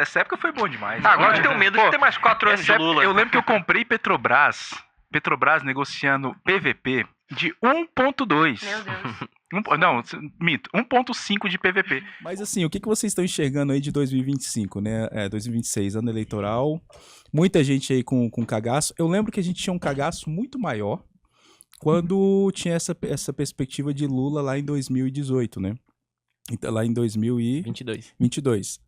essa época foi bom demais. Agora eu tenho medo de ter mais 4 anos de Lula. Eu lembro que eu comprei Petrobras negociando PVP de 1.2. Meu Deus. Não, mito, 1.5 de PVP. Mas assim, o que vocês estão enxergando aí de 2025, né? 2026, ano eleitoral. Muita gente aí com cagaço. Eu lembro que a gente tinha um cagaço muito maior quando tinha essa perspectiva de Lula lá em 2018, né? Então, lá em 2022.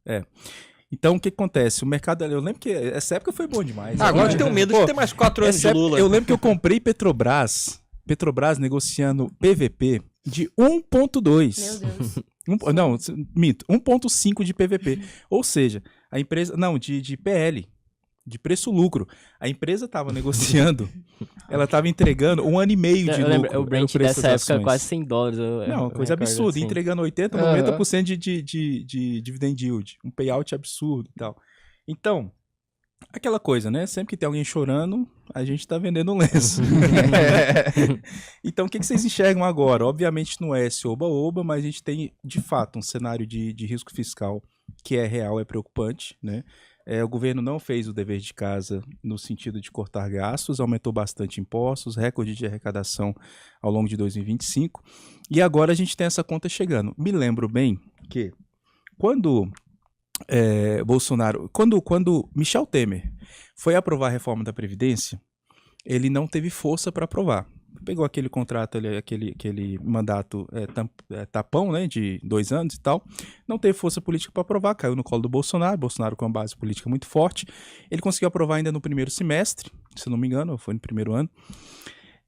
Então, o que acontece? O mercado... Eu lembro que essa época foi bom demais. Agora eu tenho medo de ter mais 4 anos de Lula. Eu lembro que eu comprei Petrobras negociando PVP de 1.2. Meu Deus. Não, mito, 1.5 de PVP. Ou seja, a empresa... Não, de PL, de preço-lucro. A empresa estava negociando, ela estava entregando 1 ano e meio de lucro. O Brent dessa época é quase $100. Não, coisa absurda, assim. entregando 80%, 90% de dividend yield. Um payout absurdo e tal. Então, aquela coisa, né? Sempre que tem alguém chorando, a gente tá vendendo um lenço. Então, o que vocês enxergam agora? Obviamente não é esse oba-oba, mas a gente tem, de fato, um cenário de risco fiscal que é real, é preocupante, né? O governo não fez o dever de casa no sentido de cortar gastos, aumentou bastante impostos, recorde de arrecadação ao longo de 2025, e agora a gente tem essa conta chegando. Me lembro bem que quando quando Michel Temer foi aprovar a reforma da Previdência, ele não teve força para aprovar. Pegou aquele contrato, aquele mandato tapão, né, de 2 anos e tal, não teve força política para aprovar, caiu no colo do Bolsonaro com uma base política muito forte. Ele conseguiu aprovar ainda no primeiro semestre, se não me engano, foi no primeiro ano,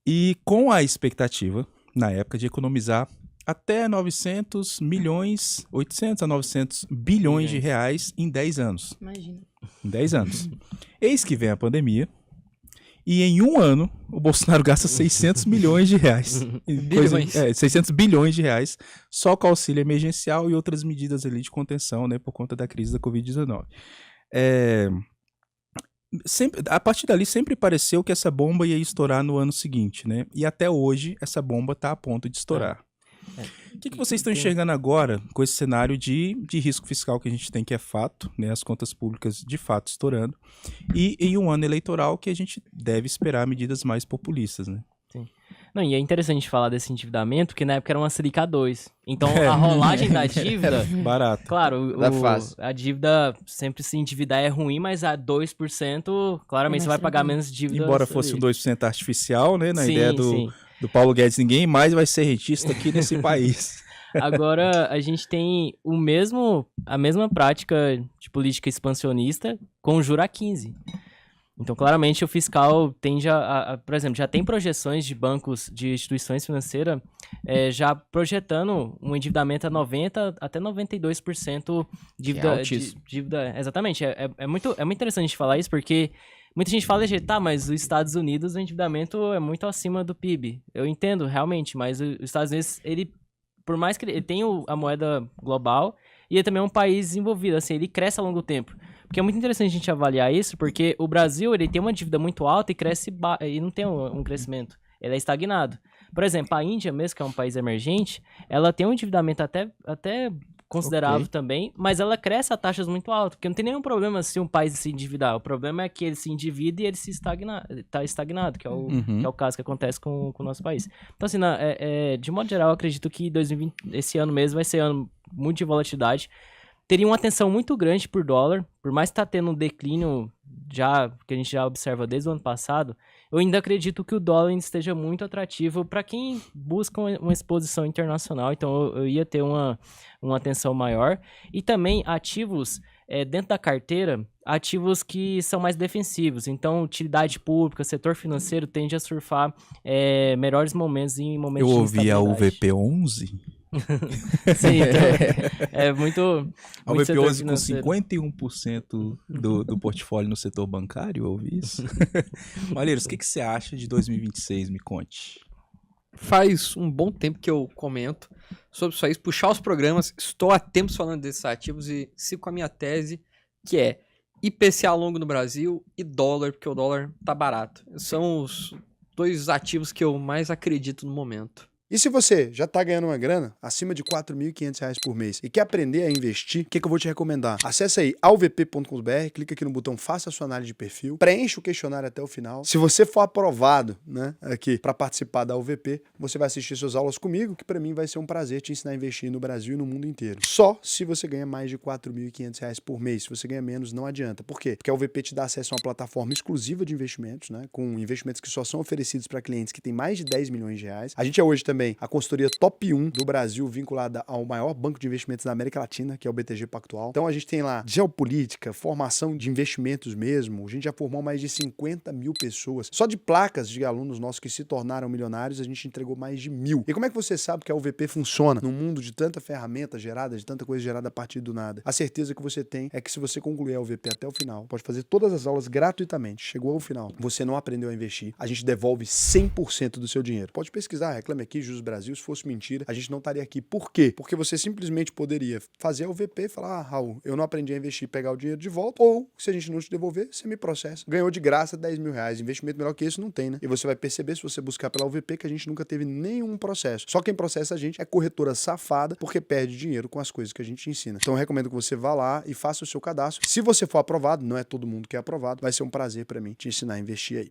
e com a expectativa, na época, de economizar até 800 a 900 bilhões de reais em 10 anos. Imagina. Em 10 anos. Eis que vem a pandemia, e em 1 ano, o Bolsonaro gasta 600 milhões de reais. 600 bilhões de reais, só com auxílio emergencial e outras medidas ali de contenção, né, por conta da crise da Covid-19. A partir dali sempre pareceu que essa bomba ia estourar no ano seguinte, né? E até hoje essa bomba está a ponto de estourar. O que vocês estão enxergando agora com esse cenário de risco fiscal que a gente tem, que é fato, né, as contas públicas de fato estourando, e em um ano eleitoral que a gente deve esperar medidas mais populistas, né? Sim. Não, e é interessante a gente falar desse endividamento, porque na época era uma Selic a 2. Então a rolagem da dívida... Barato. Claro, a dívida, sempre se endividar é ruim, mas a 2%, claramente você vai pagar menos dívida. Embora fosse um 2% artificial, né, na sim, ideia do Paulo Guedes, ninguém mais vai ser rentista aqui nesse país. Agora, a gente tem a mesma prática de política expansionista com juro a 15. Então, claramente, o fiscal tende por exemplo, já tem projeções de bancos, de instituições financeiras, já projetando um endividamento a 90% até 92% dívida. Dívida, exatamente. É muito interessante a gente falar isso, porque muita gente fala, tá, mas os Estados Unidos, o endividamento é muito acima do PIB. Eu entendo, realmente, mas os Estados Unidos, por mais que ele tenha a moeda global, e ele também é um país desenvolvido, assim, ele cresce ao longo do tempo. Porque é muito interessante a gente avaliar isso, porque o Brasil, ele tem uma dívida muito alta e cresce e não tem um crescimento. Ele é estagnado. Por exemplo, a Índia mesmo, que é um país emergente, ela tem um endividamento até considerável também, mas ela cresce a taxas muito altas, porque não tem nenhum problema se um país se endividar. O problema é que ele se endivida e ele está estagnado, que é o caso que acontece com o nosso país. Então, assim, de modo geral, eu acredito que 2020, esse ano mesmo vai ser ano muito de volatilidade. Teria uma atenção muito grande por dólar, por mais que está tendo um declínio que a gente já observa desde o ano passado, eu ainda acredito que o dólar ainda esteja muito atrativo para quem busca uma exposição internacional, então eu ia ter uma atenção maior. E também ativos, dentro da carteira, ativos que são mais defensivos, então utilidade pública, setor financeiro tende a surfar melhores momentos em momentos de instabilidade. Eu ouvi a UVP11... Sim, então, é muito a UVP11 com 51% do portfólio no setor bancário, eu ouvi isso. Malheiros, o que você acha de 2026? Me conte. Faz um bom tempo que eu comento sobre isso aí, puxar os programas, estou há tempos falando desses ativos e sigo com a minha tese, que é IPCA longo no Brasil e dólar, porque o dólar tá barato. São os 2 ativos que eu mais acredito no momento. E se você já tá ganhando uma grana acima de R$ 4.500 por mês e quer aprender a investir, o que eu vou te recomendar? Acesse aí alvp.com.br, clica aqui no botão Faça a sua análise de perfil, preencha o questionário até o final. Se você for aprovado, né, aqui para participar da UVP, você vai assistir suas aulas comigo, que para mim vai ser um prazer te ensinar a investir no Brasil e no mundo inteiro. Só se você ganha mais de R$ 4.500 por mês. Se você ganha menos, não adianta. Por quê? Porque a UVP te dá acesso a uma plataforma exclusiva de investimentos, né, com investimentos que só são oferecidos para clientes que têm mais de 10 milhões de reais. A gente é hoje também a consultoria top 1 do Brasil, vinculada ao maior banco de investimentos da América Latina, que é o BTG Pactual. Então a gente tem lá geopolítica, formação de investimentos mesmo. A gente já formou mais de 50 mil pessoas. Só de placas de alunos nossos que se tornaram milionários, a gente entregou mais de 1.000. E como é que você sabe que a UVP funciona num mundo de tanta ferramenta gerada, de tanta coisa gerada a partir do nada? A certeza que você tem é que se você concluir a UVP até o final, pode fazer todas as aulas gratuitamente. Chegou ao final, você não aprendeu a investir, a gente devolve 100% do seu dinheiro. Pode pesquisar, Reclame Aqui, Juros Brasil. Se fosse mentira, a gente não estaria aqui. Por quê? Porque você simplesmente poderia fazer a UVP e falar: ah, Raul, eu não aprendi a investir, pegar o dinheiro de volta, ou se a gente não te devolver, você me processa. Ganhou de graça R$ 10.000. Investimento melhor que esse não tem, né? E você vai perceber, se você buscar pela UVP, que a gente nunca teve nenhum processo. Só quem processa a gente é corretora safada, porque perde dinheiro com as coisas que a gente ensina. Então eu recomendo que você vá lá e faça o seu cadastro. Se você for aprovado, não é todo mundo que é aprovado, vai ser um prazer para mim te ensinar a investir aí.